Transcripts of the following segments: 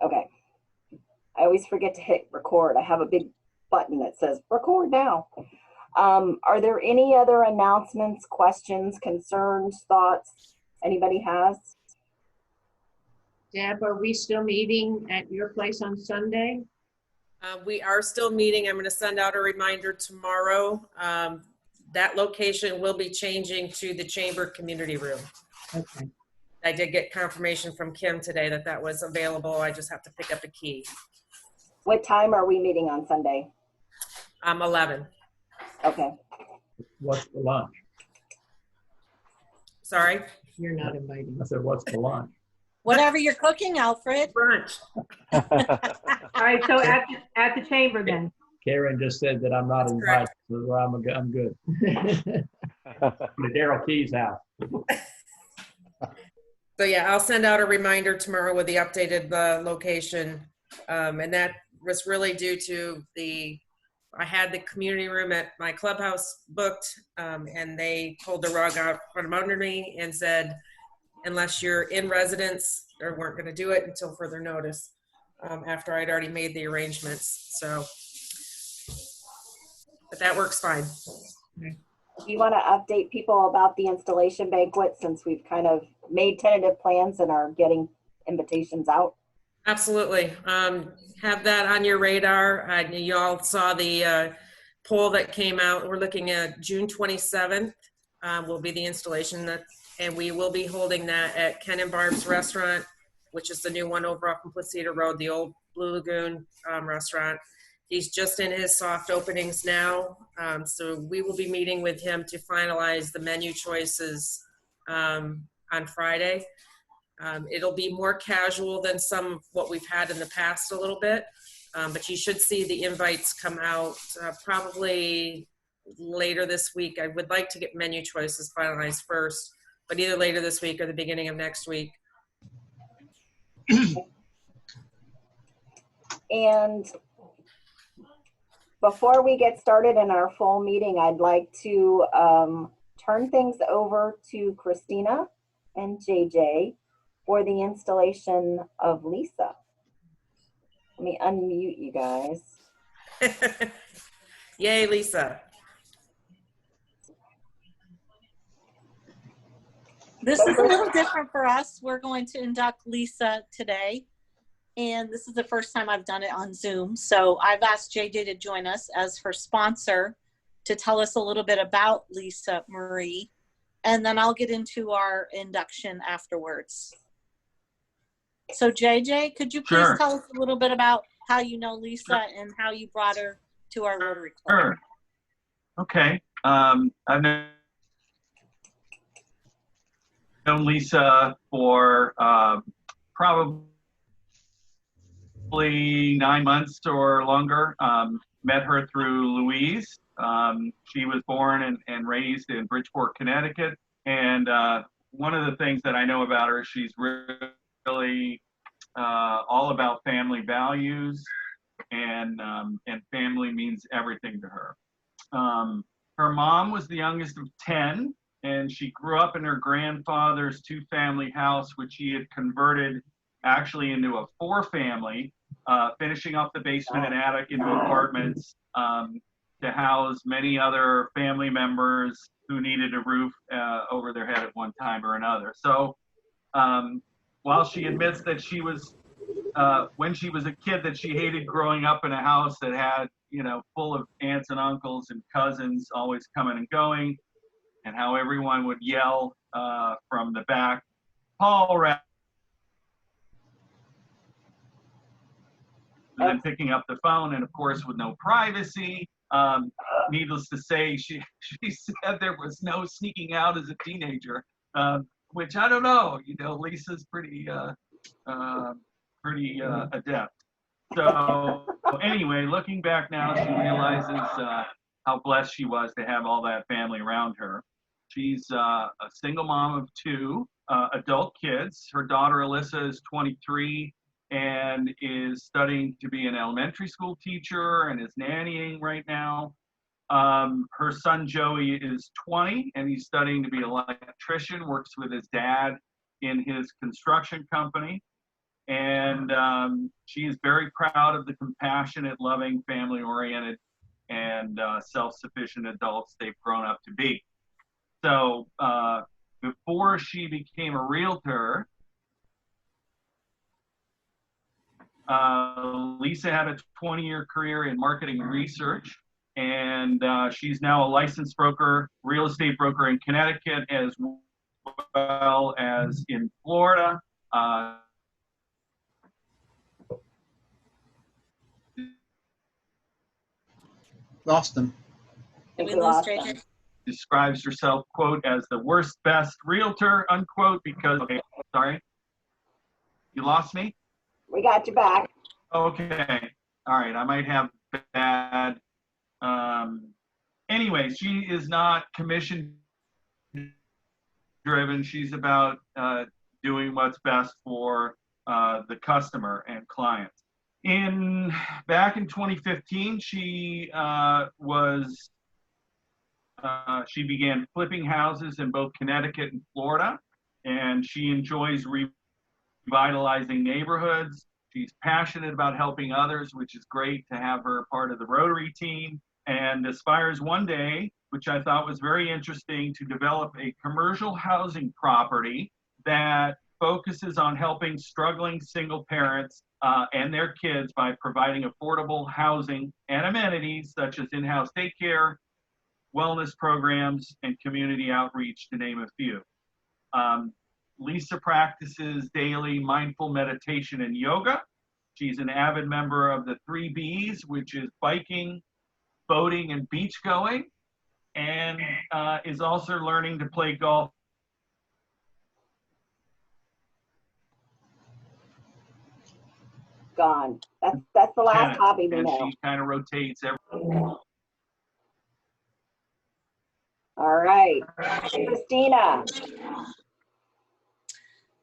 Okay. I always forget to hit record. I have a big button that says record now. Are there any other announcements, questions, concerns, thoughts anybody has? Deb, are we still meeting at your place on Sunday? We are still meeting. I'm going to send out a reminder tomorrow. That location will be changing to the Chamber Community Room. Okay. I did get confirmation from Kim today that that was available. I just have to pick up a key. What time are we meeting on Sunday? 11. Okay. What's the lunch? Sorry? You're not inviting. I said, what's the lunch? Whatever you're cooking, Alfred. Brunch. All right, so at the chamber then. Karen just said that I'm not That's invited, correct. so I'm good. The Daryl Key's house. So yeah, I'll send out a reminder tomorrow with the updated location. And that was really due to I had the community room at my clubhouse booked, and they pulled the rug out from under me and said, unless you're in residence, they weren't going to do it until further notice, after I'd already made the arrangements. So, but that works fine. Do you want to update people about the installation banquet since we've kind of made tentative plans and are getting invitations out? Absolutely. Have that on your radar. You all saw the poll that came out. We're looking at June 27th will be the installation, and we will be holding that at Ken and Barb's restaurant, which is the new one over off Cedar Road, the old Blue Lagoon restaurant. He's just in his soft openings now. So we will be meeting with him to finalize the menu choices on Friday. It'll be more casual than some of what we've had in the past a little bit, but you should see the invites come out probably later this week. I would like to get menu choices finalized first, but either later this week or the beginning of next week. And before we get started in our full meeting, I'd like to turn things over to Christina and JJ for the installation of Lisa. Let me unmute you guys. Yay, Lisa. This is a little different for us. We're going to induct Lisa today, and this is the first time I've done it on Zoom. So I've asked JJ to join us as her sponsor to tell us a little bit about Lisa Marie, and then I'll get into our induction afterwards. So JJ, could you please tell us a little bit about how you know Lisa and how you brought her to our Rotary Club? Sure. Okay. I've known Lisa for probably 9 months or longer. Met her through Louise. She was born and raised in Bridgeport, Connecticut. And one of the things that I know about her, she's really all about family values, and family means everything to her. Her mom was the youngest of 10, and she grew up in her grandfather's two-family house, which he had converted actually into a 4-family, finishing off the basement and attic into apartments to house many other family members who needed a roof over their head at one time or another. So while she admits that she was, when she was a kid, that she hated growing up in a house that had, full of aunts and uncles and cousins always coming and going, and how everyone would yell from the back, Paul, and then picking up the phone, and of course with no privacy. Needless to say, she said there was no sneaking out as a teenager, which I don't know. Lisa's pretty adept. So anyway, looking back now, she realizes how blessed she was to have all that family around her. She's a single mom of 2 adult kids. Her daughter Alyssa is 23 and is studying to be an elementary school teacher and is nannying right now. Her son Joey is 20 and he's studying to be an electrician, works with his dad in his construction company. And she is very proud of the compassionate, loving, family-oriented, and self-sufficient adults they've grown up to be. So before she became a realtor, Lisa had a 20-year career in marketing research, and she's now a licensed broker, real estate broker in Connecticut as well as in Florida. Lost them. Did we We lose lost JJ? them. Describes herself, quote, as the worst best realtor, unquote, because, okay, sorry, you lost me? We got you back. Okay, all right, I might have bad, anyway, she is not commission driven. She's about doing what's best for the customer and clients. Back in 2015, she she began flipping houses in both Connecticut and Florida, and she enjoys revitalizing neighborhoods. She's passionate about helping others, which is great to have her part of the Rotary team, and aspires one day, which I thought was very interesting, to develop a commercial housing property that focuses on helping struggling single parents and their kids by providing affordable housing and amenities such as in-house daycare, wellness programs, and community outreach, to name a few. Lisa practices daily mindful meditation and yoga. She's an avid member of the 3 Bs, which is biking, boating, and beach going, and is also learning to play golf. Gone. That's the last hobby we And know. she kind of rotates every. All right, Christina.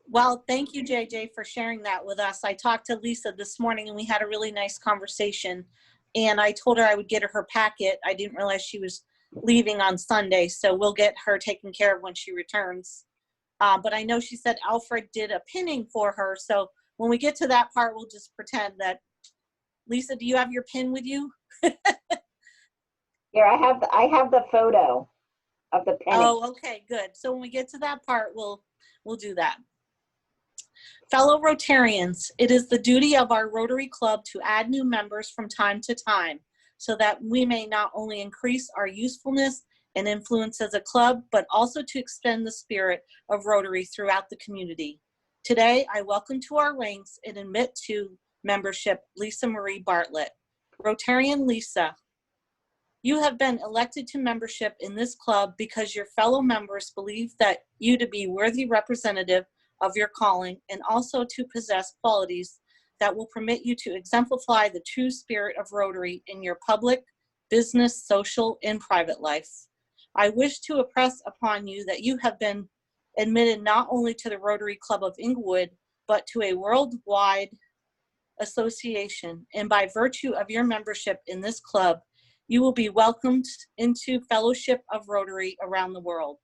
Well, thank you, JJ, for sharing that with us. I talked to Lisa this morning and we had a really nice conversation. And I told her I would get her packet. I didn't realize she was leaving on Sunday, so we'll get her taken care of when she returns. But I know she said Alfred did a pinning for her. So when we get to that part, we'll just pretend that. Lisa, do you have your pin with you? Here, I have the photo of the penny. Oh, okay, good. So when we get to that part, we'll do that. Fellow Rotarians, it is the duty of our Rotary Club to add new members from time to time so that we may not only increase our usefulness and influence as a club, but also to extend the spirit of Rotary throughout the community. Today, I welcome to our ranks and admit to membership Lisa Marie Bartlett. Rotarian Lisa, you have been elected to membership in this club because your fellow members believe that you to be worthy representative of your calling and also to possess qualities that will permit you to exemplify the true spirit of Rotary in your public, business, social, and private life. I wish to impress upon you that you have been admitted not only to the Rotary Club of Englewood, but to a worldwide association, and by virtue of your membership in this club, you will be welcomed into fellowship of Rotary around the world.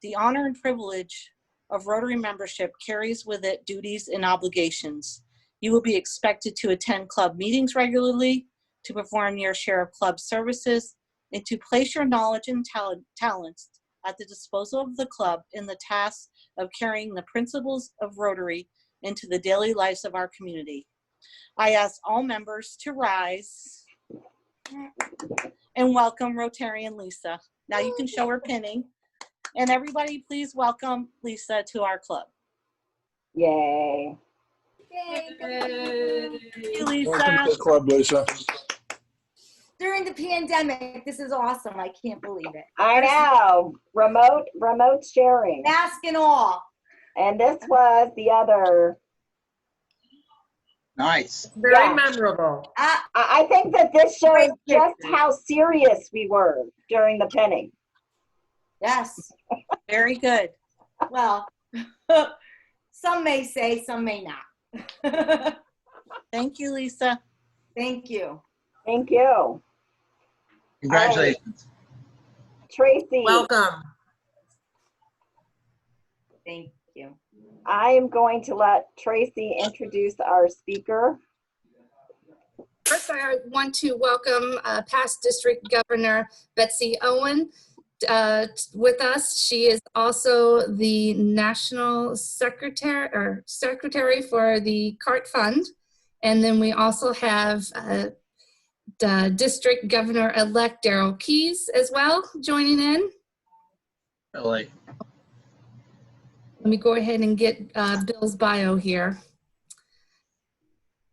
The honor and privilege of Rotary membership carries with it duties and obligations. You will be expected to attend club meetings regularly, to perform your share of club services, and to place your knowledge and talents at the disposal of the club in the task of carrying the principles of Rotary into the daily lives of our community. I ask all members to rise and welcome Rotarian Lisa. Now you can show her pinning. And everybody, please welcome Lisa to our club. Yay. Thank you, Lisa. Welcome to the club, Lisa. During the pandemic, this is awesome. I can't believe it. I know. Remote sharing. Mask and all. And this was the other. Nice. Very Yeah. memorable. I think that this shows just how serious we were during the pinning. Yes. Very good. Well, some may say, some may not. Thank you, Lisa. Thank you. Thank you. Congratulations. Tracy. Welcome. Thank you. I am going to let Tracy introduce our speaker. First, I want to welcome past District Governor Betsy Owen with us. She is also the National Secretary for the CART Fund. And then we also have the District Governor-elect Darrell Keys as well joining in. LA. Let me go ahead and get Bill's bio here.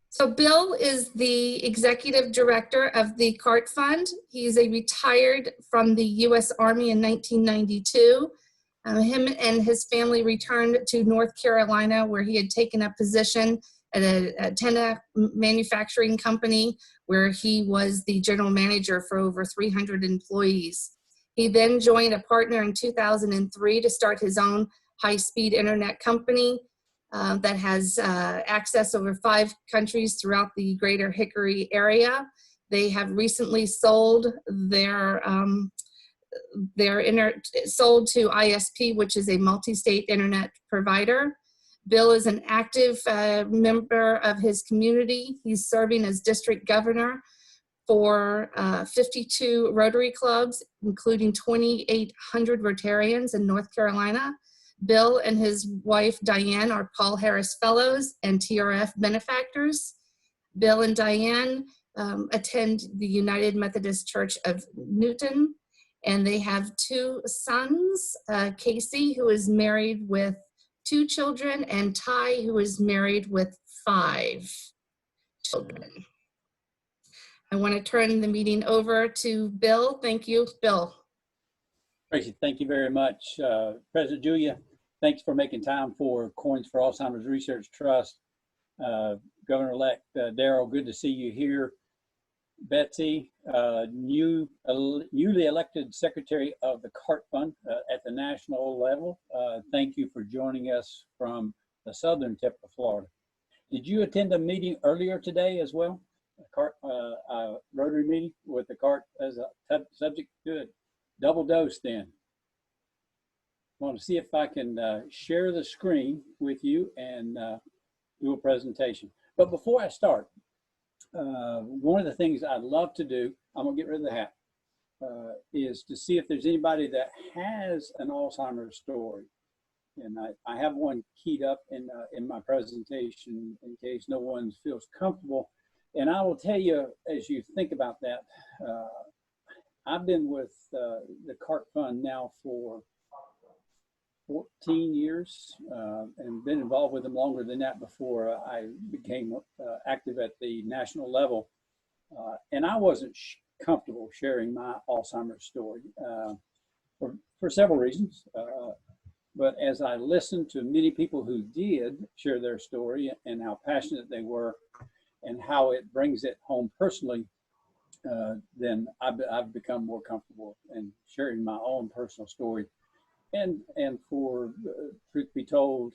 So Bill is the executive director of the CART Fund. He's a retired from the U.S. Army in 1992. Him and his family returned to North Carolina, where he had taken a position at a antenna manufacturing company where he was the general manager for over 300 employees. He then joined a partner in 2003 to start his own high-speed internet company that has access over 5 countries throughout the greater Hickory area. They have recently sold sold to ISP, which is a multi-state internet provider. Bill is an active member of his community. He's serving as district governor for 52 Rotary clubs, including 2,800 Rotarians in North Carolina. Bill and his wife, Diane, are Paul Harris Fellows and TRF benefactors. Bill and Diane attend the United Methodist Church of Newton, and they have 2 sons, Casey, who is married with 2 children, and Ty, who is married with 5 children. I want to turn the meeting over to Bill. Thank you, Bill. Tracy, thank you very much. President Julia, thanks for making time for Coins for Alzheimer's Research Trust. Governor-elect Darrell, good to see you here. Betsy, newly elected Secretary of the CART Fund at the national level. Thank you for joining us from the southern tip of Florida. Did you attend a meeting earlier today as well? A Rotary meeting with the CART as a subject? Good. Double dose then. I want to see if I can share the screen with you and do a presentation. But before I start, one of the things I'd love to do, I'm gonna get rid of the hat, is to see if there's anybody that has an Alzheimer's story. And I have one keyed up in my presentation in case no one feels comfortable. And I will tell you, as you think about that, I've been with the CART Fund now for 14 years and been involved with them longer than that before I became active at the national level. And I wasn't comfortable sharing my Alzheimer's story for several reasons. But as I listened to many people who did share their story and how passionate they were and how it brings it home personally, then I've become more comfortable in sharing my own personal story. And for truth be told,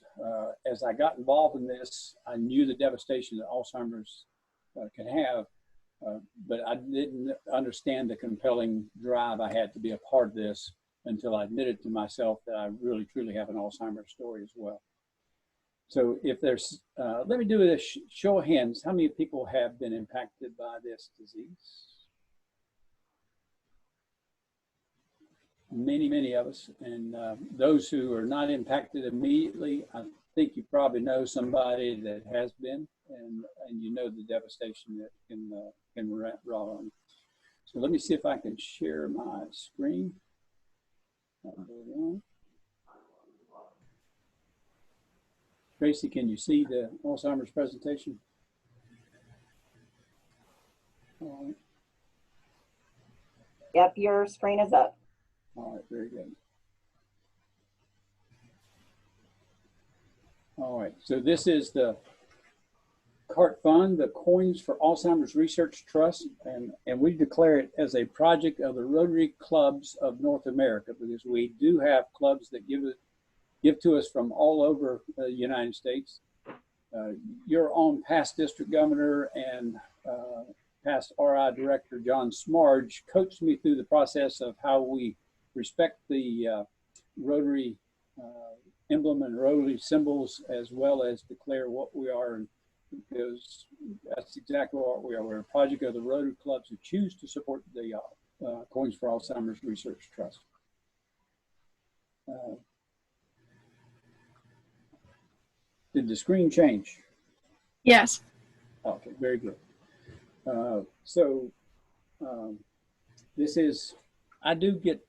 as I got involved in this, I knew the devastation that Alzheimer's can have, but I didn't understand the compelling drive I had to be a part of this until I admitted to myself that I really, truly have an Alzheimer's story as well. So if there's, let me do a show of hands. How many people have been impacted by this disease? Many of us. And those who are not impacted immediately, I think you probably know somebody that has been, and you know the devastation that can roll on. So let me see if I can share my screen. Tracy, can you see the Alzheimer's presentation? All right. Yep, your screen is up. All right, very good. All right, so this is the CART Fund, the Coins for Alzheimer's Research Trust, and we declare it as a project of the Rotary Clubs of North America, because we do have clubs that give to us from all over the United States. Your own past district governor and past RI director, John Smarge, coached me through the process of how we respect the Rotary emblem and Rotary symbols, as well as declare what we are, because that's exactly what we are. We're a project of the Rotary clubs who choose to support the Coins for Alzheimer's Research Trust. Did the screen change? Yes. Okay, very good. So this is, I do get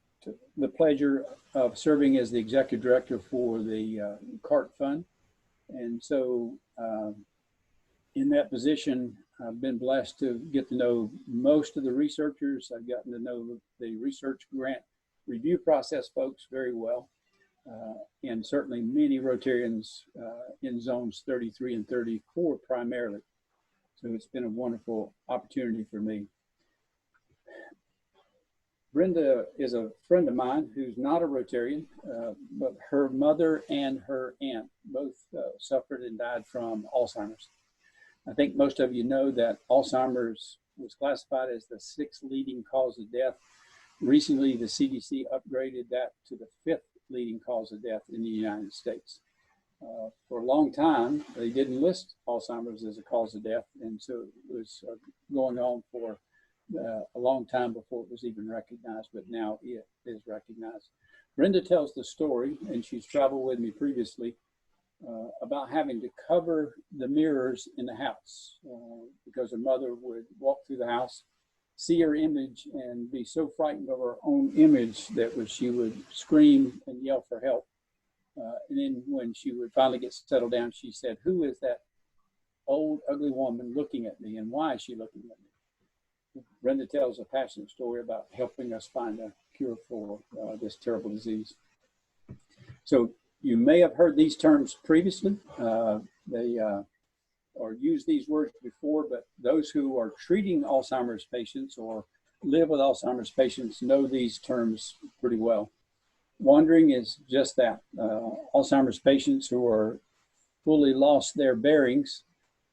the pleasure of serving as the executive director for the CART Fund. And so in that position, I've been blessed to get to know most of the researchers. I've gotten to know the research grant review process folks very well. And certainly many Rotarians in zones 33 and 34 primarily. So it's been a wonderful opportunity for me. Brenda is a friend of mine who's not a Rotarian, but her mother and her aunt both suffered and died from Alzheimer's. I think most of you know that Alzheimer's was classified as the 6th leading cause of death. Recently, the CDC upgraded that to the 5th leading cause of death in the United States. For a long time, they didn't list Alzheimer's as a cause of death, and so it was going on for a long time before it was even recognized, but now it is recognized. Brenda tells the story, and she's traveled with me previously, about having to cover the mirrors in the house because her mother would walk through the house, see her image, and be so frightened of her own image that she would scream and yell for help. And then when she would finally get settled down, she said, "Who is that old, ugly woman looking at me, and why is she looking at me?" Brenda tells a passionate story about helping us find a cure for this terrible disease. So you may have heard these terms previously. Or used these words before, but those who are treating Alzheimer's patients or live with Alzheimer's patients know these terms pretty well. Wandering is just that. Alzheimer's patients who are fully lost their bearings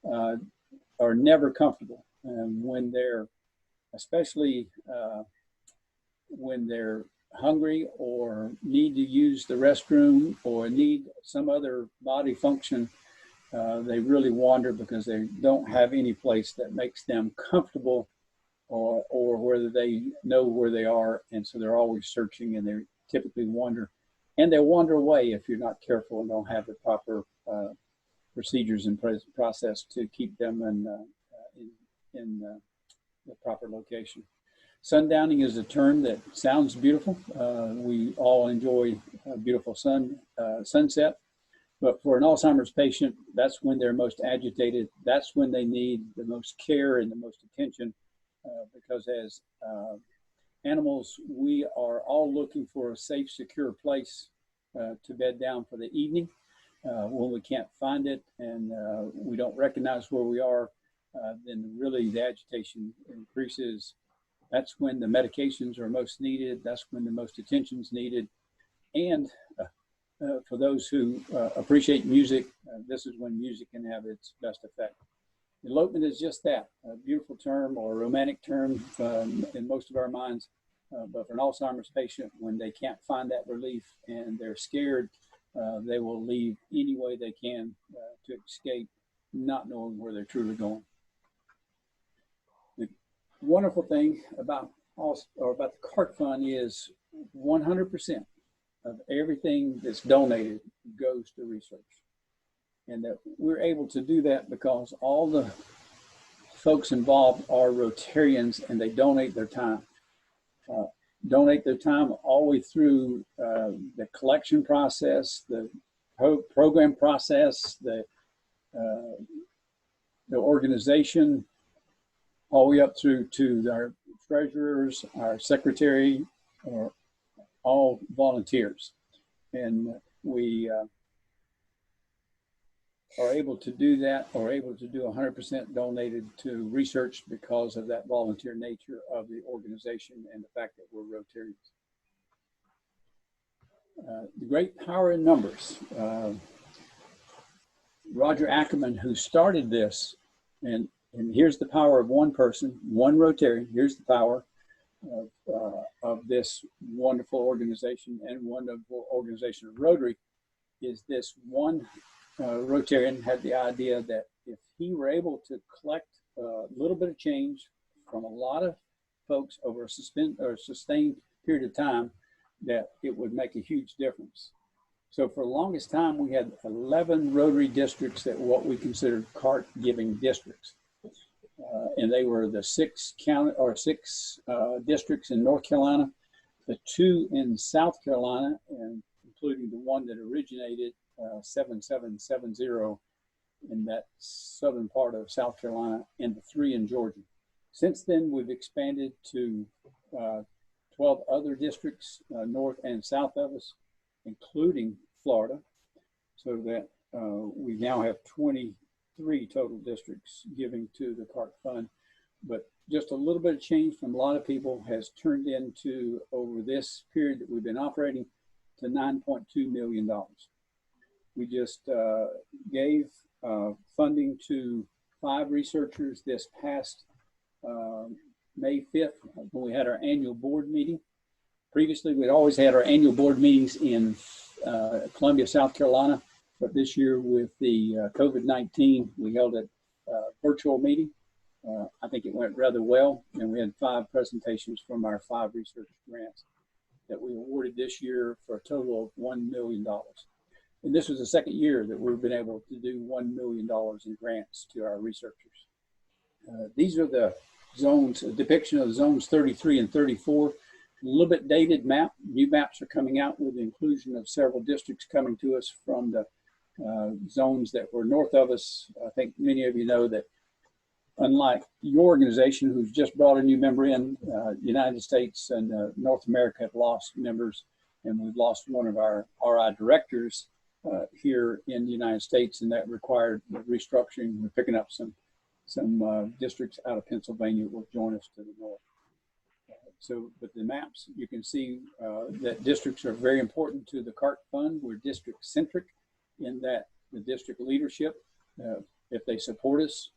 are never comfortable. And when they're, especially when they're hungry or need to use the restroom or need some other body function, they really wander because they don't have any place that makes them comfortable or whether they know where they are. And so they're always searching, and they typically wander. And they wander away if you're not careful and don't have the proper procedures and process to keep them in the proper location. Sundowning is a term that sounds beautiful. We all enjoy a beautiful sunset. But for an Alzheimer's patient, that's when they're most agitated. That's when they need the most care and the most attention, because as animals, we are all looking for a safe, secure place to bed down for the evening. When we can't find it and we don't recognize where we are, then really the agitation increases. That's when the medications are most needed. That's when the most attention is needed. And for those who appreciate music, this is when music can have its best effect. Elopement is just that, a beautiful term or a romantic term in most of our minds. But for an Alzheimer's patient, when they can't find that relief and they're scared, they will leave any way they can to escape, not knowing where they're truly going. The wonderful thing about the CART Fund is 100% of everything that's donated goes to research. And that we're able to do that because all the folks involved are Rotarians, and they donate their time. All the way through the collection process, the program process, the organization, all the way up through to our treasurers, our secretary, or all volunteers. And we are able to do that, or able to do 100% donated to research because of that volunteer nature of the organization and the fact that we're Rotarians. The great power in numbers. Roger Ackerman, who started this, and here's the power of one person, one Rotarian. Here's the power of this wonderful organization and wonderful organization of Rotary. is this one Rotarian had the idea that if he were able to collect a little bit of change from a lot of folks over a sustained period of time, that it would make a huge difference. So for the longest time, we had 11 Rotary districts that were what we considered cart giving districts. And they were the six districts in North Carolina, the 2 in South Carolina, and including the one that originated 7770 in that southern part of South Carolina, and the 3 in Georgia. Since then, we've expanded to 12 other districts north and south of us, including Florida, so that we now have 23 total districts giving to the CART fund. But just a little bit of change from a lot of people has turned into, over this period that we've been operating, to $9.2 million. We just gave funding to 5 researchers this past May 5th when we had our annual board meeting. Previously, we'd always had our annual board meetings in Columbia, South Carolina, but this year with the COVID-19, we held a virtual meeting. I think it went rather well, and we had 5 presentations from our 5 research grants that we awarded this year for a total of $1 million. And this was the second year that we've been able to do $1 million in grants to our researchers. These are the zones, a depiction of zones 33 and 34. A little bit dated map. New maps are coming out with the inclusion of several districts coming to us from the zones that were north of us. I think many of you know that, unlike your organization, who's just brought a new member in, United States and North America have lost members, and we've lost one of our RI directors here in the United States, and that required restructuring. We're picking up some districts out of Pennsylvania will join us to the north. So, but the maps, you can see that districts are very important to the CART fund. We're district centric in that the district leadership, if they support us,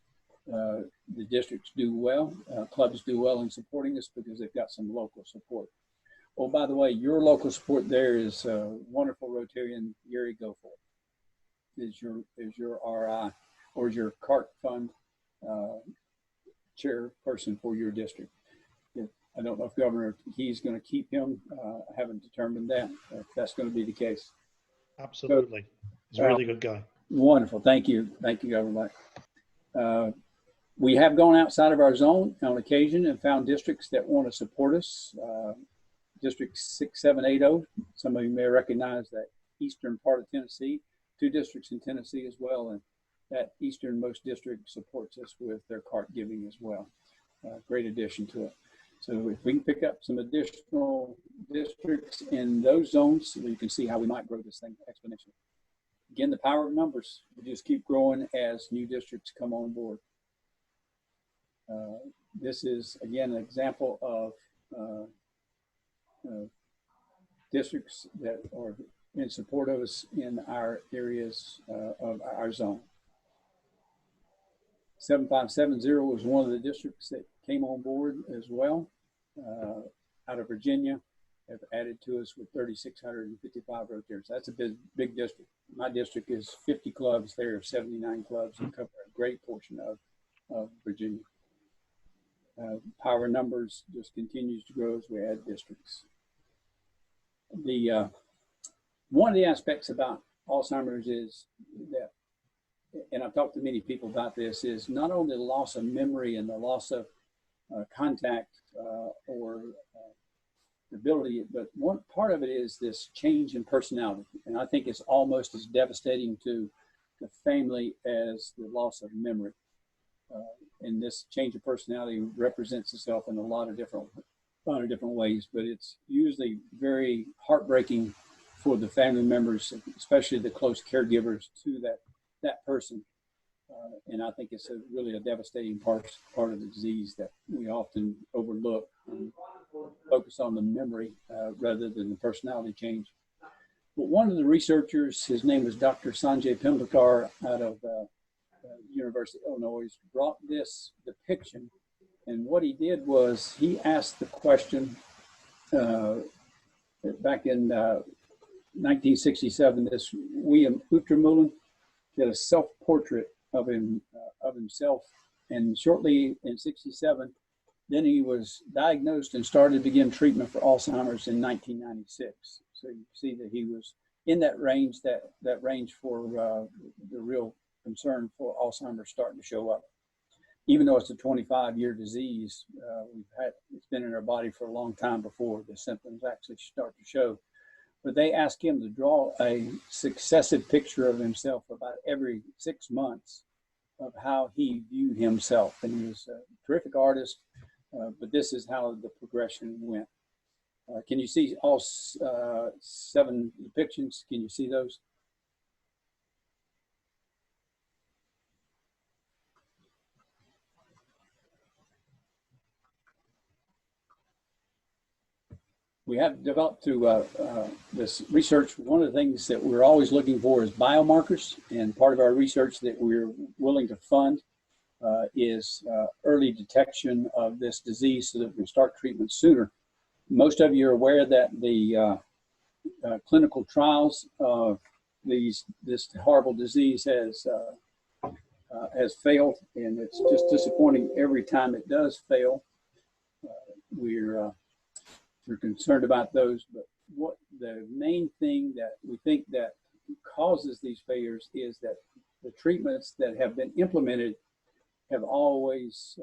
the districts do well, clubs do well in supporting us because they've got some local support. Oh, by the way, your local support there is wonderful Rotarian Gary Goforth is your RI or is your CART fund chairperson for your district. I don't know if Governor Key's going to keep him. I haven't determined that, if that's going to be the case. Absolutely. He's a really good guy. Wonderful. Thank you. Thank you, Governor. We have gone outside of our zone on occasion and found districts that want to support us. District 6780, some of you may recognize that eastern part of Tennessee, 2 districts in Tennessee as well, and that easternmost district supports us with their CART giving as well. Great addition to it. So if we can pick up some additional districts in those zones, so you can see how we might grow this thing exponentially. Again, the power of numbers. We just keep growing as new districts come on board. This is, again, an example of districts that are in support of us in our areas of our zone. 7570 was one of the districts that came on board as well, out of Virginia, have added to us with 3,655 Rotarians. That's a big district. My district is 50 clubs. There are 79 clubs and cover a great portion of Virginia. Power numbers just continues to grow as we add districts. One of the aspects about Alzheimer's is that, and I've talked to many people about this, is not only the loss of memory and the loss of contact or ability, but one part of it is this change in personality. And I think it's almost as devastating to the family as the loss of memory. And this change of personality represents itself in a lot of different ways, but it's usually very heartbreaking for the family members, especially the close caregivers to that person. And I think it's really a devastating part of the disease that we often overlook and focus on the memory rather than the personality change. But one of the researchers, his name was Dr. Sanjay Pimlikar out of University of Illinois, brought this depiction. And what he did was he asked the question back in 1967, this William Utermühlen did a self-portrait of himself, and shortly in 67, then he was diagnosed and started to begin treatment for Alzheimer's in 1996. So you see that he was in that range, that range for the real concern for Alzheimer's starting to show up. Even though it's a 25-year disease, it's been in our body for a long time before the symptoms actually start to show. But they asked him to draw a successive picture of himself about every 6 months of how he viewed himself. And he was a terrific artist, but this is how the progression went. Can you see all 7 depictions? Can you see those? We have developed through this research, one of the things that we're always looking for is biomarkers, and part of our research that we're willing to fund is early detection of this disease so that we can start treatment sooner. Most of you are aware that the clinical trials of this horrible disease has failed, and it's just disappointing every time it does fail. We're concerned about those, but what the main thing that we think that causes these failures is that the treatments that have been implemented have always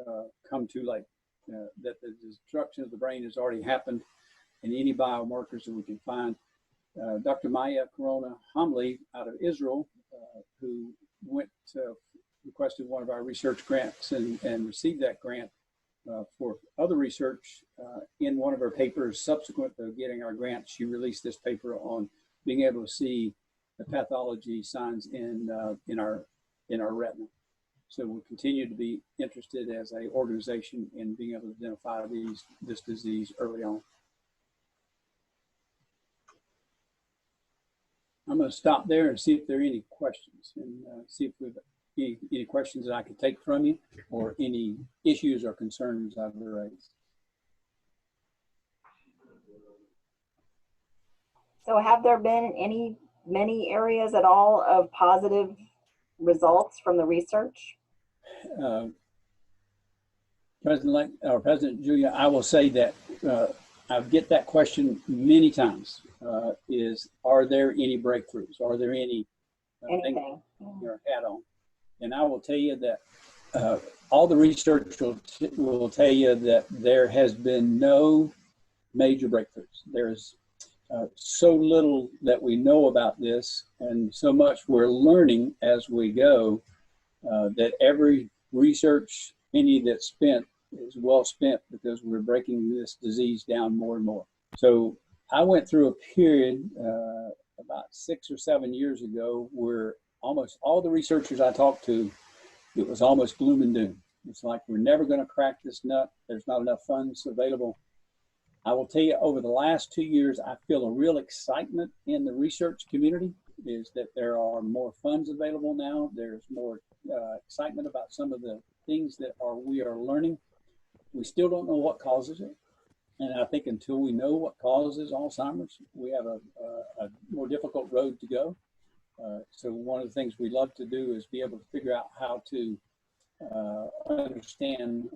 come too late, that the destruction of the brain has already happened, and any biomarkers that we can find. Dr. Maya Corona Hamli out of Israel, who requested one of our research grants and received that grant for other research in one of her papers subsequent to getting our grant. She released this paper on being able to see the pathology signs in our retina. So we'll continue to be interested as an organization in being able to identify this disease early on. I'm going to stop there and see if there are any questions, and see if we've any questions that I could take from you, or any issues or concerns I've raised. So have there been many areas at all of positive results from the research? President Julia, I will say that I get that question many times, are there any breakthroughs? Are there any things your hat on? And I will tell you that all the research will tell you that there has been no major breakthroughs. There's so little that we know about this, and so much we're learning as we go, that every research penny that's spent is well spent, because we're breaking this disease down more and more. So I went through a period about 6 or 7 years ago where almost all the researchers I talked to, it was almost gloom and doom. It's like, we're never going to crack this nut. There's not enough funds available. I will tell you, over the last 2 years, I feel a real excitement in the research community, is that there are more funds available now. There's more excitement about some of the things that we are learning. We still don't know what causes it. And I think until we know what causes Alzheimer's, we have a more difficult road to go. So one of the things we love to do is be able to figure out how to understand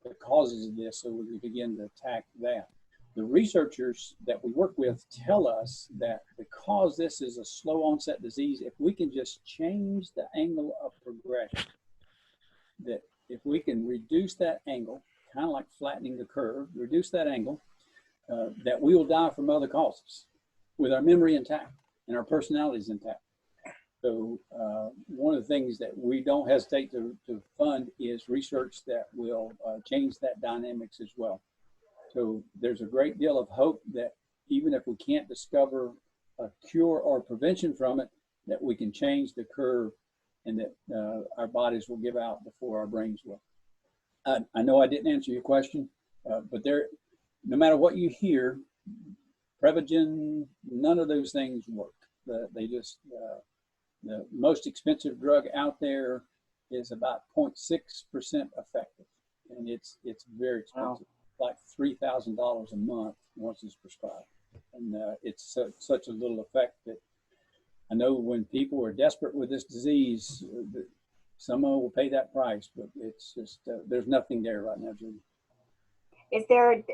the causes of this, so we can begin to attack that. The researchers that we work with tell us that because this is a slow onset disease, if we can just change the angle of progression, that if we can reduce that angle, kind of like flattening the curve, reduce that angle, that we will die from other causes with our memory intact and our personalities intact. So one of the things that we don't hesitate to fund is research that will change that dynamics as well. So there's a great deal of hope that even if we can't discover a cure or prevention from it, that we can change the curve, and that our bodies will give out before our brains will. I know I didn't answer your question, but no matter what you hear, Prevagen, none of those things work. They just, the most expensive drug out there is about 0.6% effective, and it's very expensive. Wow. Like $3,000 a month once it's prescribed. And it's such a little effect that I know when people are desperate with this disease, someone will pay that price, but it's just, there's nothing there right now, Julie.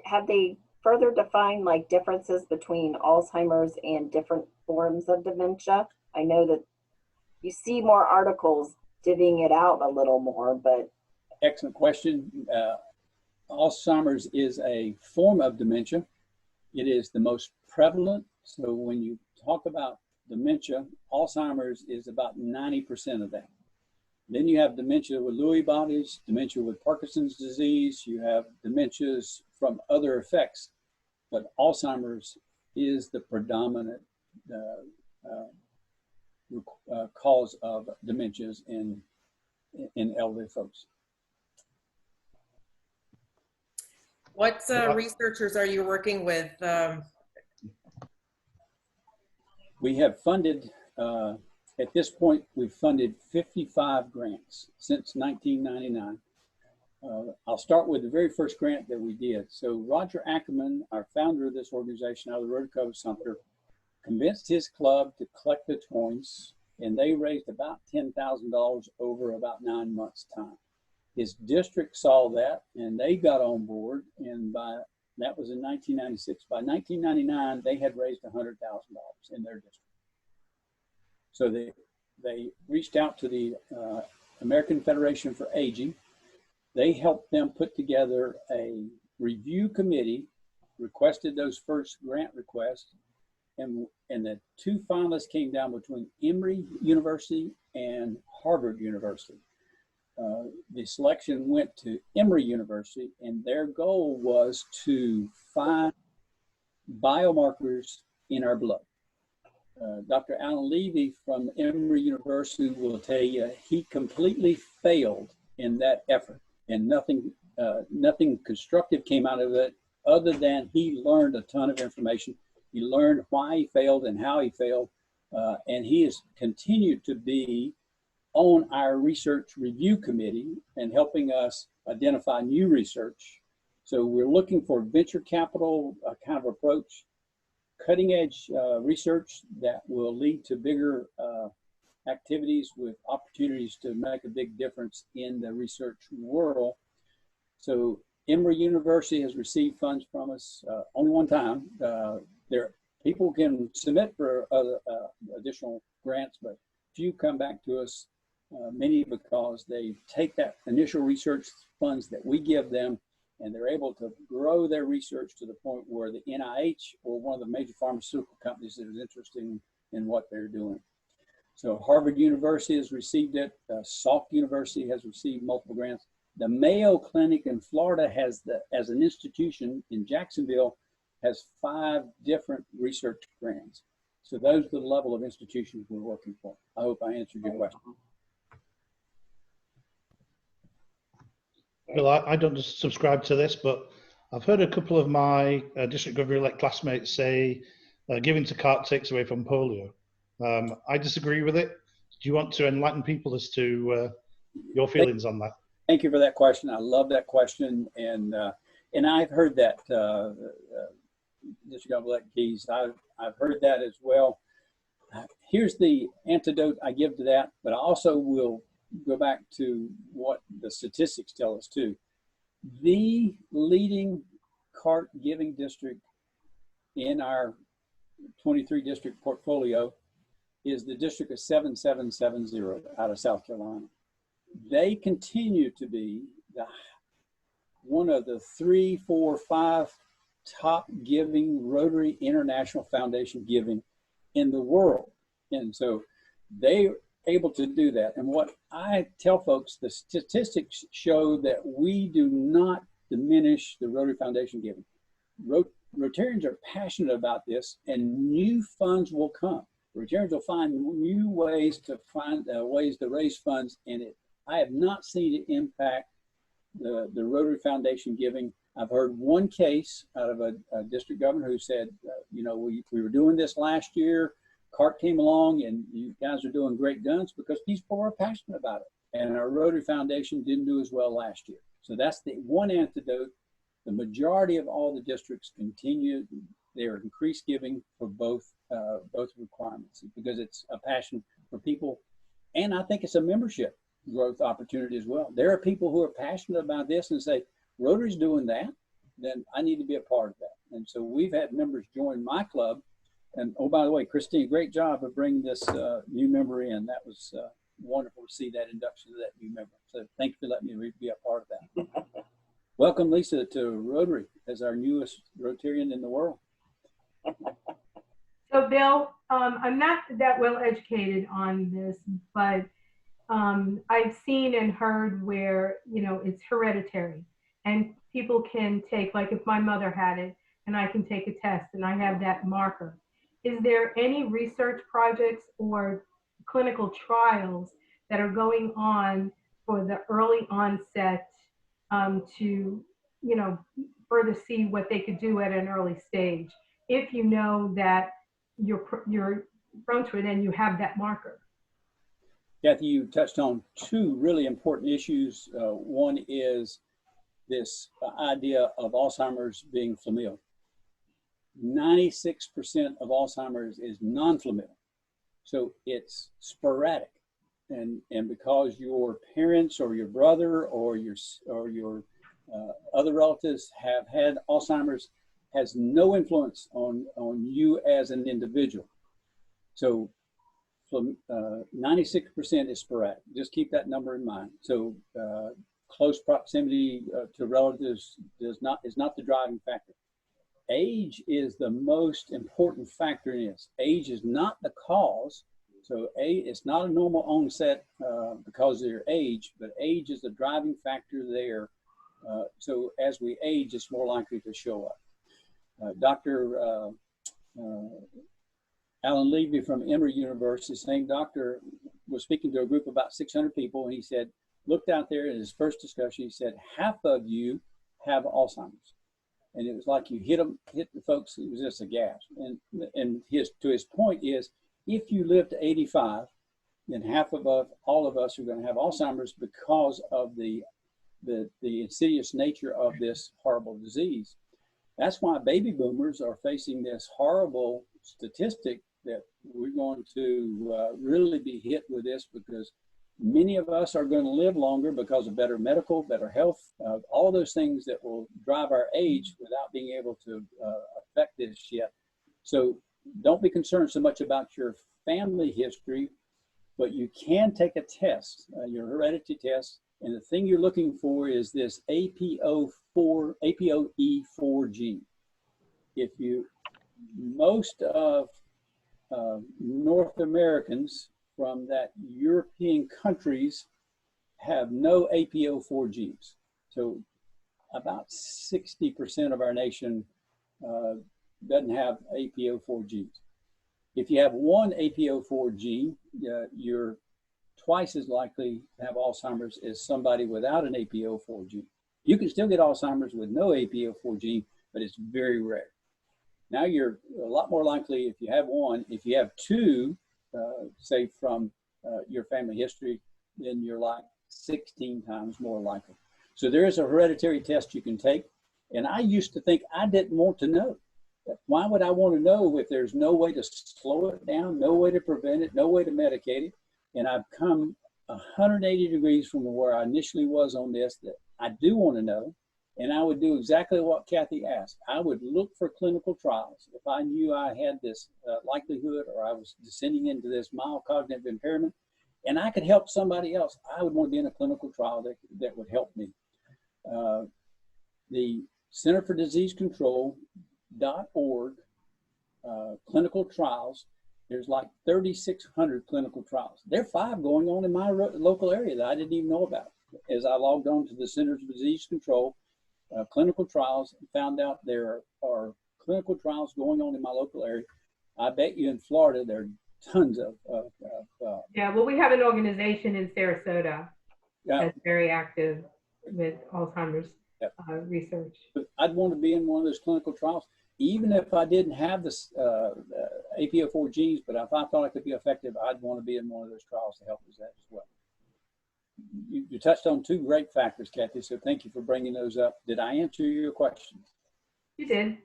Have they further defined like differences between Alzheimer's and different forms of dementia? I know that you see more articles divvying it out a little more, but. Excellent question. Alzheimer's is a form of dementia. It is the most prevalent. So when you talk about dementia, Alzheimer's is about 90% of that. Then you have dementia with Lewy bodies, dementia with Parkinson's disease. You have dementias from other effects, but Alzheimer's is the predominant cause of dementias in elderly folks. What researchers are you working with? We have funded, at this point, we've funded 55 grants since 1999. I'll start with the very first grant that we did. So Roger Ackerman, our founder of this organization out of the Rotary Club of Sumter, convinced his club to collect the coins, and they raised about $10,000 over about 9 months' time. His district saw that, and they got on board, and that was in 1996. By 1999, they had raised $100,000 in their district. So they reached out to the American Federation for Aging. They helped them put together a review committee, requested those first grant requests, and the two finalists came down between Emory University and Harvard University. The selection went to Emory University, and their goal was to find biomarkers in our blood. Dr. Alan Levy from Emory University will tell you he completely failed in that effort, and nothing constructive came out of it other than he learned a ton of information. He learned why he failed and how he failed, and he has continued to be on our research review committee and helping us identify new research. So we're looking for venture capital kind of approach, cutting edge research that will lead to bigger activities with opportunities to make a big difference in the research world. So Emory University has received funds from us only one time. People can submit for other, additional grants, but few come back to us, many because they take that initial research funds that we give them, and they're able to grow their research to the point where the NIH or one of the major pharmaceutical companies is interested in what they're doing. So Harvard University has received it. Salk University has received multiple grants. The Mayo Clinic in Florida has, as an institution in Jacksonville, has 5 different research grants. So those are the level of institutions we're working for. I hope I answered your question. Well, I don't subscribe to this, but I've heard a couple of my district governor-elect classmates say giving to CART takes away from polio. I disagree with it. Do you want to enlighten people as to your feelings on that? Thank you for that question. I love that question, and I've heard that, District Governor-elect Keys. I've heard that as well. Here's the antidote I give to that, but I also will go back to what the statistics tell us too. The leading CART giving district in our 23 district portfolio is the district of 7770 out of South Carolina. They continue to be one of the 3, 4, 5 top giving Rotary International Foundation giving in the world. And so they're able to do that. And what I tell folks, the statistics show that we do not diminish the Rotary Foundation giving. Rotarians are passionate about this, and new funds will come. Rotarians will find new ways to raise funds, and I have not seen it impact the Rotary Foundation giving. I've heard one case out of a district governor who said, you know, we were doing this last year, CART came along, and you guys are doing great guns because people were passionate about it. And our Rotary Foundation didn't do as well last year. So that's the one antidote. The majority of all the districts continue They are increased giving for both requirements because it's a passion for people, and I think it's a membership growth opportunity as well. There are people who are passionate about this and say, Rotary's doing that, then I need to be a part of that. And so we've had members join my club. And oh, by the way, Christine, great job of bringing this new member in. That was wonderful to see that induction of that new member. So thank you for letting me be a part of that. Welcome, Lisa, to Rotary as our newest Rotarian in the world. So Bill, I'm not that well educated on this, but I've seen and heard where, you know, it's hereditary and people can take, like if my mother had it and I can take a test and I have that marker. Is there any research projects or clinical trials that are going on for the early onset to, you know, further see what they could do at an early stage if you know that you're prone to it and you have that marker? Kathy, you touched on two really important issues. One is this idea of Alzheimer's being familial. 96% of Alzheimer's is non-familial, so it's sporadic, and because your parents or your brother or your other relatives have had Alzheimer's has no influence on you as an individual. So 96% is sporadic. Just keep that number in mind. So close proximity to relatives is not the driving factor. Age is the most important factor in this. Age is not the cause. So it's not a normal onset because of your age, but age is the driving factor there. So as we age, it's more likely to show up. Dr. Alan Levy from Emory University, same doctor, was speaking to a group of about 600 people, and he said, looked out there in his first discussion, he said, half of you have Alzheimer's. And it was like you hit the folks, it was just a gasp. And to his point is, if you live to 85, then all of us are going to have Alzheimer's because of the insidious nature of this horrible disease. That's why baby boomers are facing this horrible statistic that we're going to really be hit with this, because many of us are going to live longer because of better medical, better health, all those things that will drive our age without being able to affect this yet. So don't be concerned so much about your family history, but you can take a test, your heredity test, and the thing you're looking for is this APOE4 gene. Most of North Americans from that European countries have no APO4 genes. So about 60% of our nation doesn't have APO4 genes. If you have one APO4 gene, you're twice as likely to have Alzheimer's as somebody without an APO4 gene. You can still get Alzheimer's with no APO4 gene, but it's very rare. Now you're a lot more likely if you have one. If you have two, say from your family history, then you're like 16 times more likely. So there is a hereditary test you can take. And I used to think I didn't want to know. Why would I want to know if there's no way to slow it down, no way to prevent it, no way to medicate it? And I've come 180 degrees from where I initially was on this, that I do want to know. And I would do exactly what Kathy asked. I would look for clinical trials. If I knew I had this likelihood, or I was descending into this mild cognitive impairment, and I could help somebody else, I would want to be in a clinical trial that would help me. The Center for Disease Control.org clinical trials, there's like 3,600 clinical trials. There are 5 going on in my local area that I didn't even know about. As I logged on to the Center for Disease Control clinical trials, and found out there are clinical trials going on in my local area. I bet you in Florida there are tons of yeah, well, we have an organization in Sarasota that's very active with Alzheimer's research. I'd want to be in one of those clinical trials, even if I didn't have this APO4 genes, but if I thought I could be effective, I'd want to be in one of those trials to help with that as well. You touched on 2 great factors, Kathy, so thank you for bringing those up. Did I answer your questions? You did.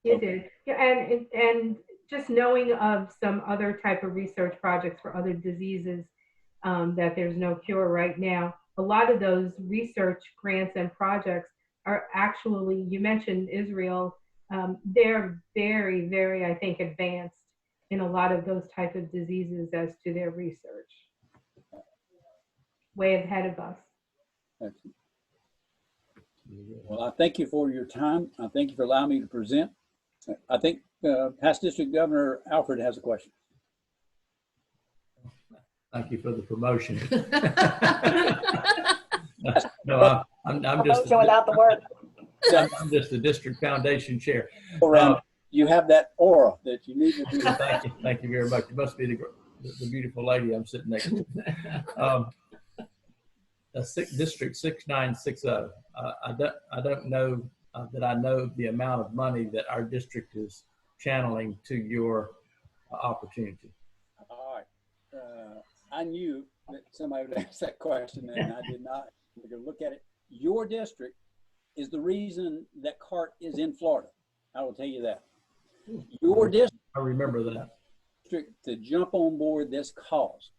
You did. Yeah, and just knowing of some other type of research projects for other diseases that there's no cure right now. A lot of those research grants and projects are actually, you mentioned Israel, they're very, very, I think, advanced in a lot of those type of diseases as to their research. Way ahead of us. Excellent. Well, I thank you for your time. I thank you for allowing me to present. I think past District Governor Alfred has a question. Thank you for the promotion. No, I'm just Promotion without the work. I'm just the district foundation chair. You have that aura that you need to do. Thank you very much. You must be the beautiful lady I'm sitting next to. District 6960. I don't know that I know the amount of money that our district is channeling to your opportunity. All right. I knew that somebody would ask that question, and I did not look at it. Your district is the reason that CART is in Florida. I will tell you that. Your district, I remember that, to jump on board this cause.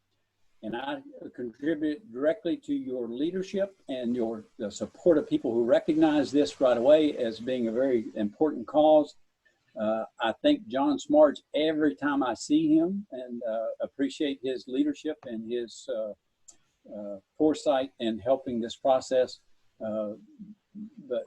And I contribute directly to your leadership and the support of people who recognize this right away as being a very important cause. I thank John Smarts every time I see him, and appreciate his leadership and his foresight in helping this process. But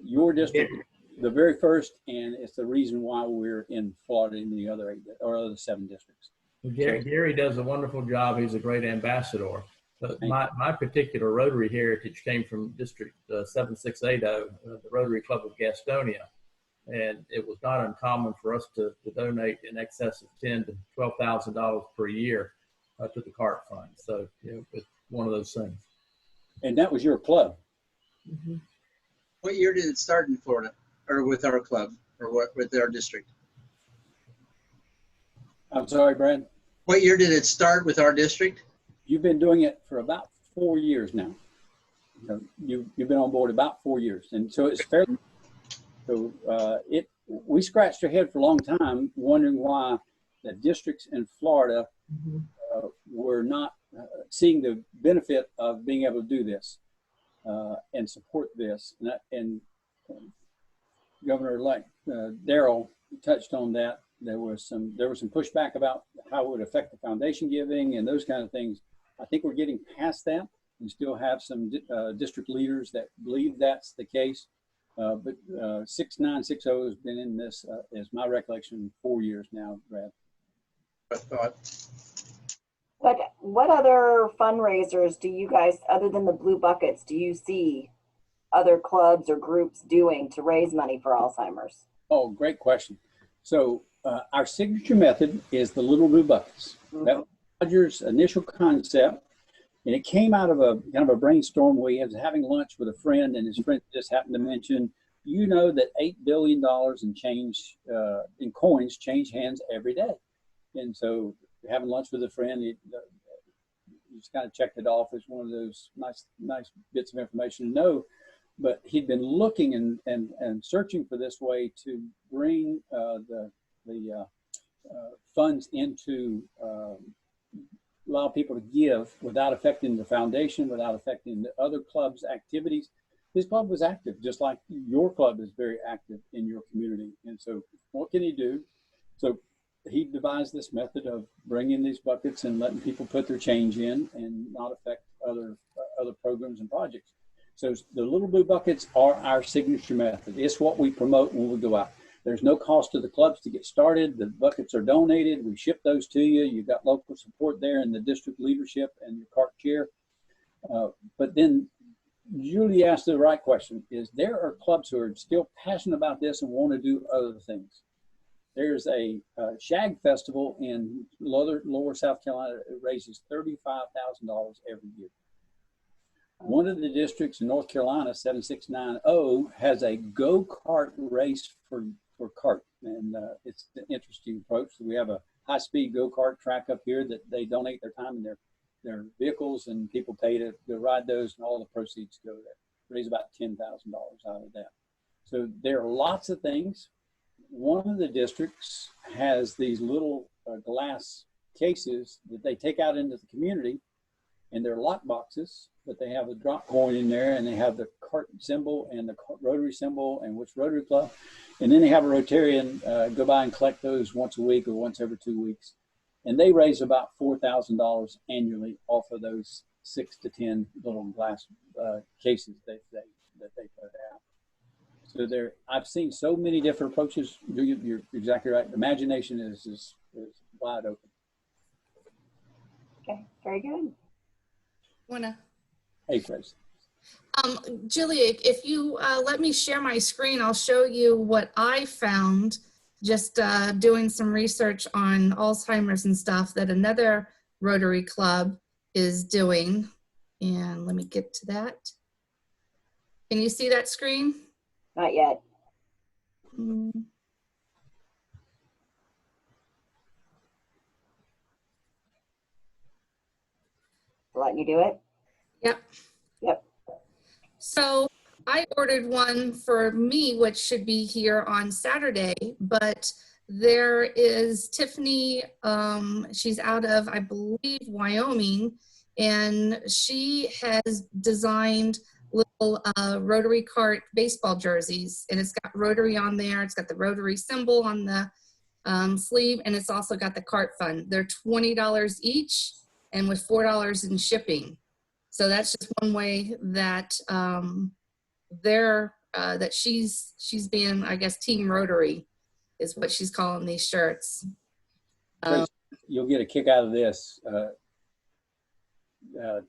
your district, the very first, and it's the reason why we're in Florida in the other 8 or other 7 districts. Gary does a wonderful job. He's a great ambassador. But my particular Rotary heritage came from District 7680, the Rotary Club of Gastonia. And it was not uncommon for us to donate in excess of $10,000 to $12,000 per year to the CART fund. So, it's one of those things. And that was your club. Mm-hmm. What year did it start in Florida, or with our club, or what with our district? I'm sorry, Brad. What year did it start with our district? You've been doing it for about 4 years now. You've been on board about 4 years, and so it's fairly. So we scratched our head for a long time, wondering why the districts in Florida were not seeing the benefit of being able to do this and support this. And Governor-elect Darrell touched on that. There was some pushback about how it would affect the foundation giving and those kind of things. I think we're getting past that. We still have some district leaders that believe that's the case. But 6960 has been in this, as my recollection, 4 years now, Brad. What other fundraisers do you guys, other than the Blue Buckets, do you see other clubs or groups doing to raise money for Alzheimer's? Oh, great question. So our signature method is the Little Blue Buckets. That was Roger's initial concept. And it came out of a kind of a brainstorm where he was having lunch with a friend, and his friend just happened to mention, that $8 billion in change, in coins change hands every day. And so having lunch with a friend, he just kind of checked it off as one of those nice bits of information to know. But he'd been looking and searching for this way to bring the funds into allow people to give without affecting the foundation, without affecting the other club's activities. His club was active, just like your club is very active in your community. And so what can he do? So he devised this method of bringing these buckets and letting people put their change in and not affect other programs and projects. So the Little Blue Buckets are our signature method. It's what we promote when we go out. There's no cost to the clubs to get started. The buckets are donated. We ship those to you. You've got local support there in the district leadership and your CART chair. But then Julie asked the right question, is there are clubs who are still passionate about this and want to do other things. There's a Shag Festival in lower South Carolina. It raises $35,000 every year. One of the districts in North Carolina, 7690, has a go-kart race for CART, and it's an interesting approach. So we have a high-speed go-kart track up here that they donate their time and their vehicles, and people pay to ride those, and all the proceeds go there. Raise about $10,000 out of that. So there are lots of things. one of the districts has these little glass cases that they take out into the community, and they're lock boxes, but they have a drop coin in there, and they have the cart symbol and the Rotary symbol and which Rotary Club. And then they have a Rotarian go by and collect those once a week or once every 2 weeks. And they raise about $4,000 annually off of those 6 to 10 little glass cases that they put out. So there, I've seen so many different approaches. You're exactly right. Imagination is wide open. Okay, very good. Hey, Chris. Julia, if you let me share my screen, I'll show you what I found just doing some research on Alzheimer's and stuff that another Rotary Club is doing. And let me get to that. Can you see that screen? Not yet. Letting you do it? Yep. Yep. So I ordered one for me, which should be here on Saturday, but there is Tiffany, she's out of, I believe, Wyoming, and she has designed little Rotary cart baseball jerseys, and it's got Rotary on there. It's got the Rotary symbol on the sleeve, and it's also got the cart fund. They're $20 each, and with $4 in shipping. So that's just one way that that she's being, I guess, Team Rotary is what she's calling these shirts. You'll get a kick out of this.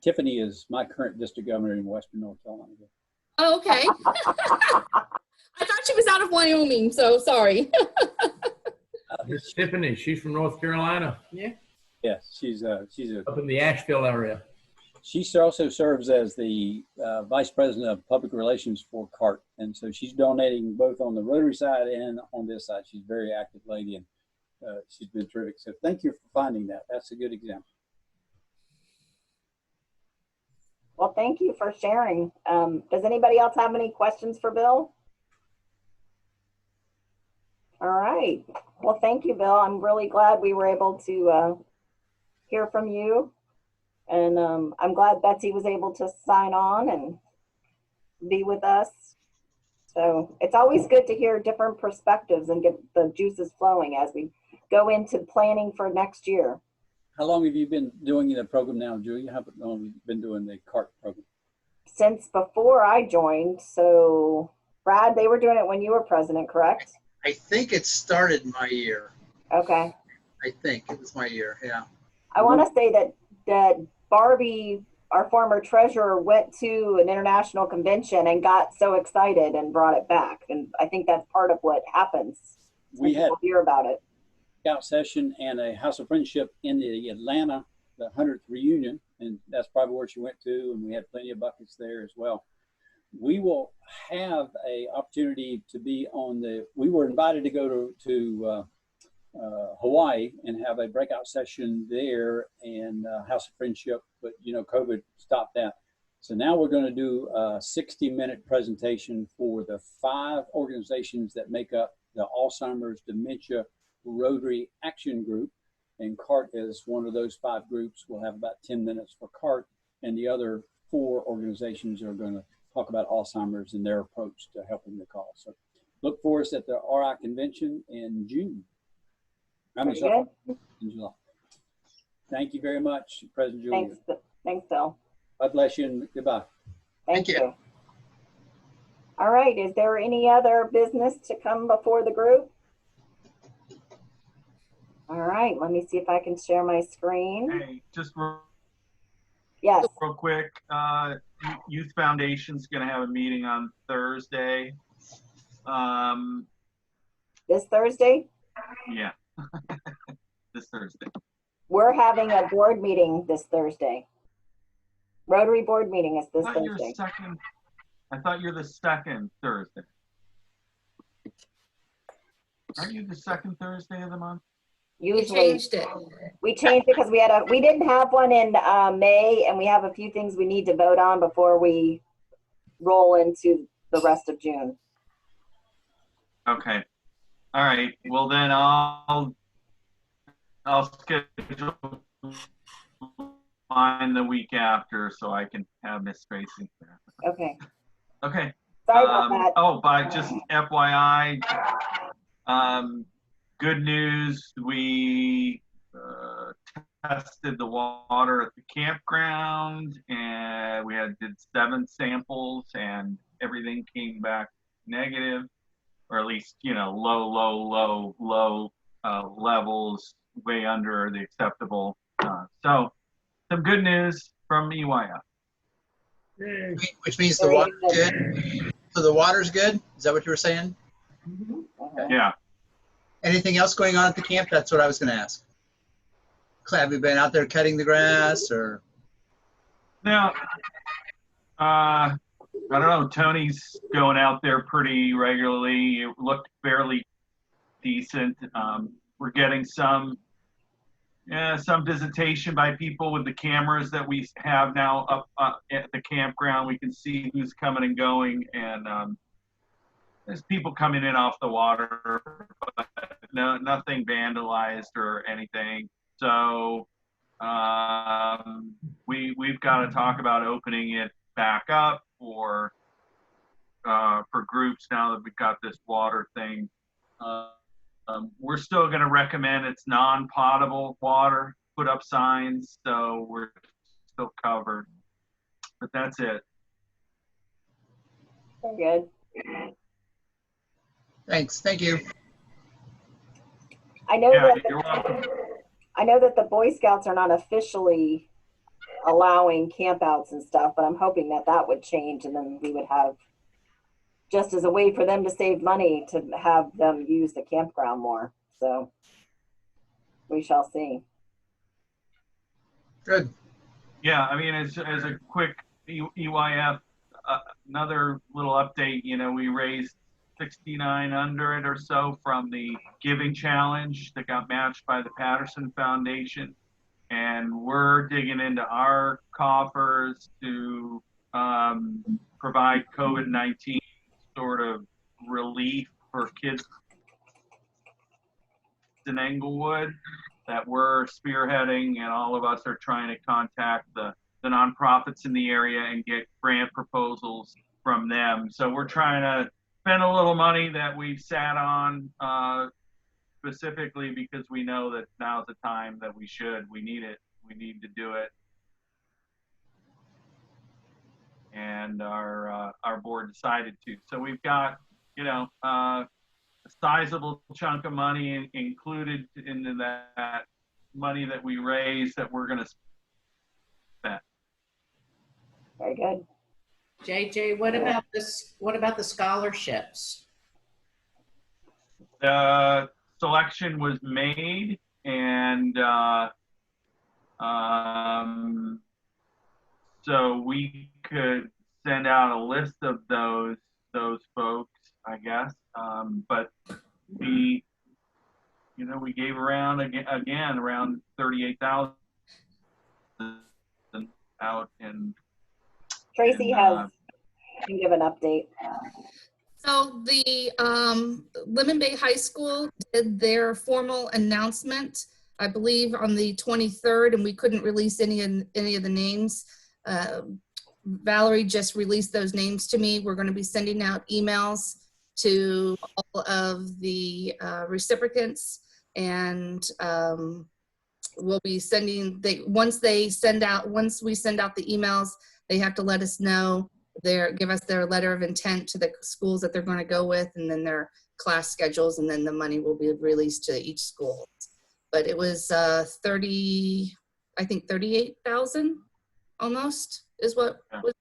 Tiffany is my current district governor in Western North Carolina. Oh, okay. I thought she was out of Wyoming, so sorry. Miss Tiffany, she's from North Carolina. Yeah. Yes, she's up in the Asheville area. She also serves as the vice president of public relations for CART, and so she's donating both on the Rotary side and on this side. She's a very active lady, and she's been terrific. So thank you for finding that. That's a good example. Well, thank you for sharing. Does anybody else have any questions for Bill? All right. Well, thank you, Bill. I'm really glad we were able to hear from you. And I'm glad Betsy was able to sign on and be with us. So it's always good to hear different perspectives and get the juices flowing as we go into planning for next year. How long have you been doing the program now, Julia? How long have you been doing the CART program? Since before I joined. So Brad, they were doing it when you were president, correct? I think it started my year. Okay. I think it was my year, yeah. I want to say that Barbie, our former treasurer, went to an international convention and got so excited and brought it back. And I think that's part of what happens. We had hear about it. Scout session and a House of Friendship in the Atlanta, the 100th reunion, and that's probably where she went to, and we had plenty of buckets there as well. We will have a opportunity to be on the, we were invited to go to Hawaii and have a breakout session there and House of Friendship, but you know, COVID stopped that. So now we're going to do a 60-minute presentation for the 5 organizations that make up the Alzheimer's Dementia Rotary Action Group, and CART is one of those 5 groups. We'll have about 10 minutes for CART, and the other 4 organizations are going to talk about Alzheimer's and their approach to helping the cause. So look for us at the RI convention in June. In July. Thank you very much, President Julia. Thanks, Bill. God bless you and goodbye. Thank you. All right, is there any other business to come before the group? All right, let me see if I can share my screen. Hey, just yes, real quick, Youth Foundation's going to have a meeting on Thursday. This Thursday? Yeah, this Thursday. We're having a board meeting this Thursday. Rotary board meeting is this Thursday. I thought you're the second Thursday. Aren't you the second Thursday of the month? Usually, we changed it. We changed it because we didn't have one in May, and we have a few things we need to vote on before we roll into the rest of June. Okay. All right. Well, then I'll schedule mine the week after so I can have Miss Tracy there. Okay. Okay. Sorry about that. Oh, but just FYI, good news. We tested the water at the campground, and we did 7 samples, and everything came back negative, or at least low levels, way under the acceptable. So some good news from EYF. Which means the water's good. So the water's good? Is that what you were saying? Yeah. Anything else going on at the camp? That's what I was going to ask. Have you been out there cutting the grass or? Now, I don't know. Tony's going out there pretty regularly. It looked fairly decent. We're getting some visitation by people with the cameras that we have now up at the campground. We can see who's coming and going, and there's people coming in off the water, but nothing vandalized or anything. So we've got to talk about opening it back up for groups now that we've got this water thing. We're still going to recommend it's non-potable water, put up signs, so we're still covered. But that's it. Very good. Thanks. Thank you. I know Yeah, that you're welcome. I know that the Boy Scouts are not officially allowing campouts and stuff, but I'm hoping that that would change, and then we would have, just as a way for them to save money, to have them use the campground more. So we shall see. Good. Yeah, I mean, as a quick EYF, another little update, we raised 6,900 or so from the giving challenge that got matched by the Patterson Foundation. And we're digging into our coffers to provide COVID-19 sort of relief for kids in Englewood that we're spearheading, and all of us are trying to contact the nonprofits in the area and get grant proposals from them. So we're trying to spend a little money that we've sat on specifically because we know that now's the time that we need it. We need to do it. And our board decided to. So we've got, a sizable chunk of money included into that money that we raised that we're going to spend. Very good. JJ, what about this? What about the scholarships? The selection was made, and so we could send out a list of those folks, I guess. But we gave around again around 38,000 out in. Tracy can give an update. So the Lemon Bay High School did their formal announcement, I believe, on the 23rd, and we couldn't release any of the names. Valerie just released those names to me. We're going to be sending out emails to all of the recipients, and we'll be sending. Once we send out the emails, they have to let us know. Give us their letter of intent to the schools that they're going to go with, and then their class schedules, and then the money will be released to each school. But it was 38,000 almost is what was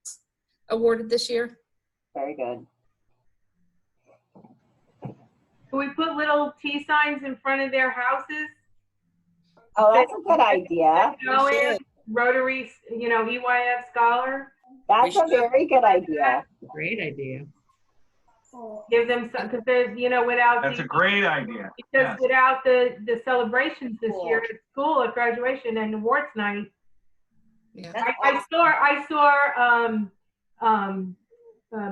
awarded this year. Very good. Can we put little T signs in front of their houses? Oh, that's a good idea. Rotary, EYF Scholar. That's a very good idea. Great idea. Give them some, because there's, without. That's a great idea. Because yes. without the celebrations this year at school, at graduation and awards night, Yeah. I saw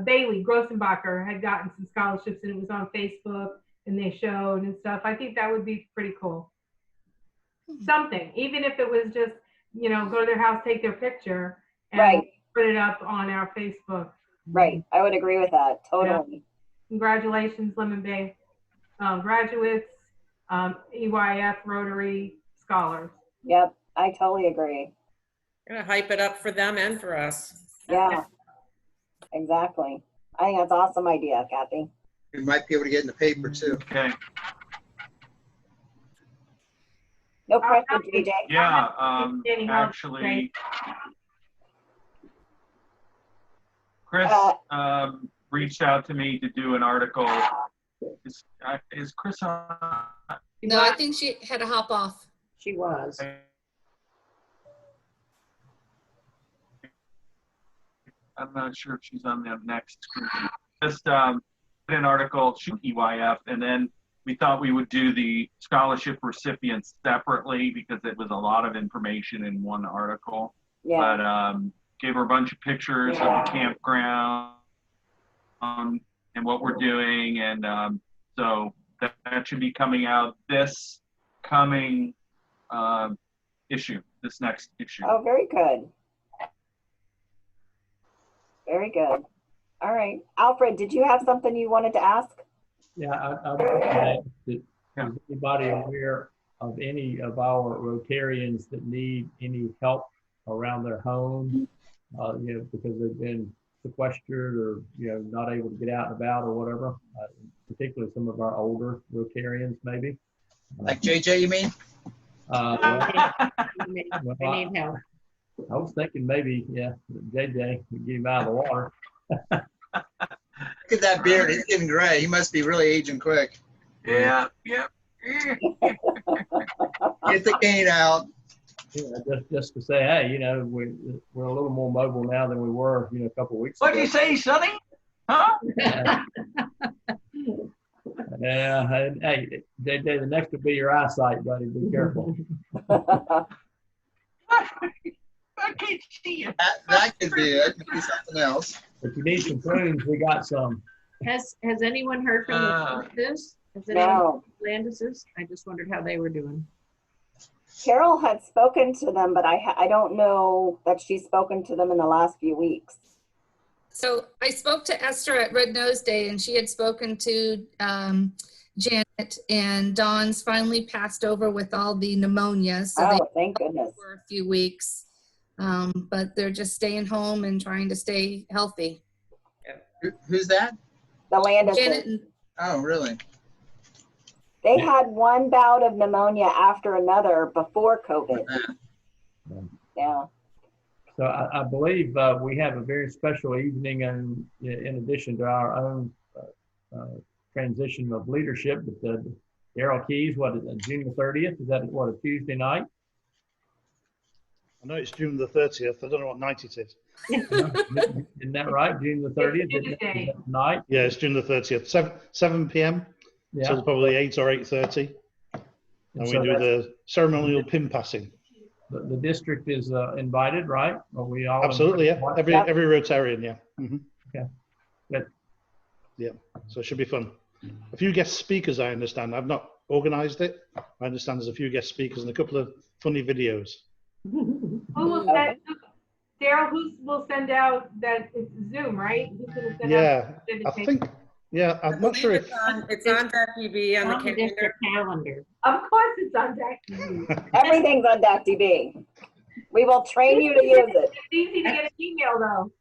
Bailey Grossenbacher had gotten some scholarships, and it was on Facebook and they showed and stuff. I think that would be pretty cool. Something, even if it was just, go to their house, take their picture, and Right. put it up on our Facebook. Right. I would agree with that. Totally. Congratulations, Lemon Bay graduates, EYF Rotary scholars. Yep. I totally agree. Gonna hype it up for them and for us. Yeah. Exactly. I think that's an awesome idea, Kathy. We might be able to get in the paper too. Okay. No pressure, JJ. Yeah, actually, Chris reached out to me to do an article. Is Chris on? No, I think she had to hop off. She was. I'm not sure if she's on the next screen. Just an article, EYF, and then we thought we would do the scholarship recipients separately because it was a lot of information in one article. Yeah. But gave her a bunch of pictures of the campground and what we're doing, and so that should be coming out this coming issue, this next issue. Oh, very good. Very good. All right. Alfred, did you have something you wanted to ask? Yeah, I'd like to ask that, is anybody aware of any of our Rotarians that need any help around their home, because they've been sequestered or, not able to get out and about or whatever, particularly some of our older Rotarians maybe. Like JJ, you mean? I need help. I was thinking maybe, JJ would get him out of the water. Look at that beard. He's getting gray. He must be really aging quick. Yeah. Get the cane out. Yeah, just to say, hey, we're a little more mobile now than we were, a couple of weeks ago. What'd you say, Sonny? Huh? Yeah. Hey, JJ, the next will be your eyesight, buddy. Be careful. I can't see you. That could be it. Could be something else. If you need some prunes, we got some. Has anyone heard from the Landis? Has No. Landises? I just wondered how they were doing. Carol had spoken to them, but I don't know that she's spoken to them in the last few weeks. So I spoke to Esther at Red Nose Day, and she had spoken to Janet, and Dawn's finally passed over with all the pneumonia. So Oh, thank goodness. for a few weeks, but they're just staying home and trying to stay healthy. Who's that? The Landises. Janet and Oh, really? They had one bout of pneumonia after another before COVID. Yeah. So I believe we have a very special evening, and in addition to our own transition of leadership, but Daryl Keys, June the 30th? Is that a Tuesday night? I know it's June the 30th. I don't know what night it is. Isn't that right? June the 30th? Is that night? Yeah, it's June the 30th. 7 p.m. Yeah. So probably 8 or 8:30. And we so do the ceremonial pin passing. The district is invited, right? Are we all Absolutely, yeah. invited? Every Rotarian, yeah. Okay. Good. Yeah, so it should be fun. A few guest speakers, I understand. I've not organized it. I understand there's a few guest speakers and a couple of funny videos. Who will send, Daryl, who will send out that it's Zoom, right? Who's going to send Yeah, out I think, I'm not sure if... It's on DACTV on the calendar. Of course it's on DACTV. Everything's on DACTV. We will train you to use it. It's easy to get an email though.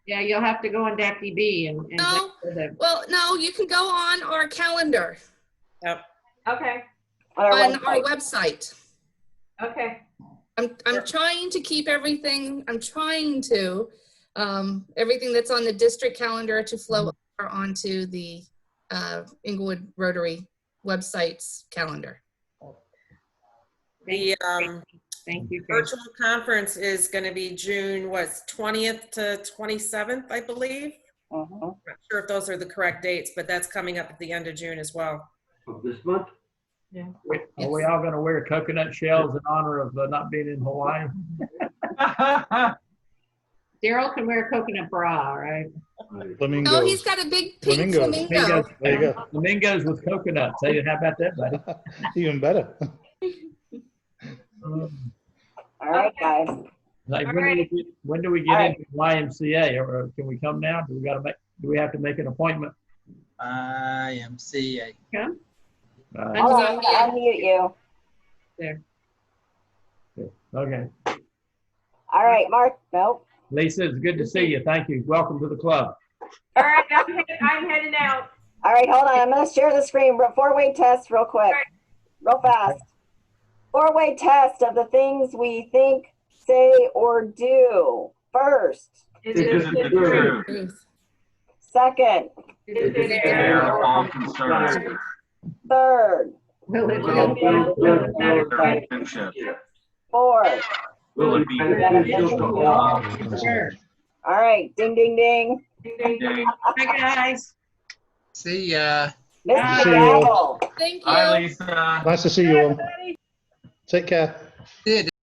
Yeah, you'll have to go on DACTV and No, well, no, you can go on our calendar Yep. Okay, on our website. okay. I'm trying to keep everything, everything that's on the district calendar to flow over onto the Englewood Rotary website's calendar. The Thank you. virtual conference is going to be June 20th to 27th, I believe. I'm not sure if those are the correct dates, but that's coming up at the end of June as well. Of this month? Yeah. Are we all going to wear coconut shells in honor of not being in Hawaii? Daryl can wear a coconut bra, right? Flamingos. Oh, he's got a big pink Flamingos. flamingo. There you go. Flamingos with coconuts. Hey, how about that, buddy? Even better. All right, guys. Like, All when do we get All right. into YMCA, or can we come now? Do we have to make an appointment? IMCA. Come. Hold on, I'm gonna unmute you. There. Okay. All right, Mark. Nope. Lisa, it's good to see you. Thank you. Welcome to the club. All right, I'm heading out. All right, hold on. I'm gonna share the screen. Four-way test real quick, real fast. Four-way test of the things we think, say, or do. First. Is Is it it the truth? Truth. Second. Is it Fair, all concerned. Third. Will it Will be? relationship. Fourth. Will it be beneficial to all? Sure. All right. Ding, ding, ding. Day. Hi, guys. See ya. Mr. See you all. Gavel. Thank you. Bye, Lisa. Nice to see you all. Take care. See ya.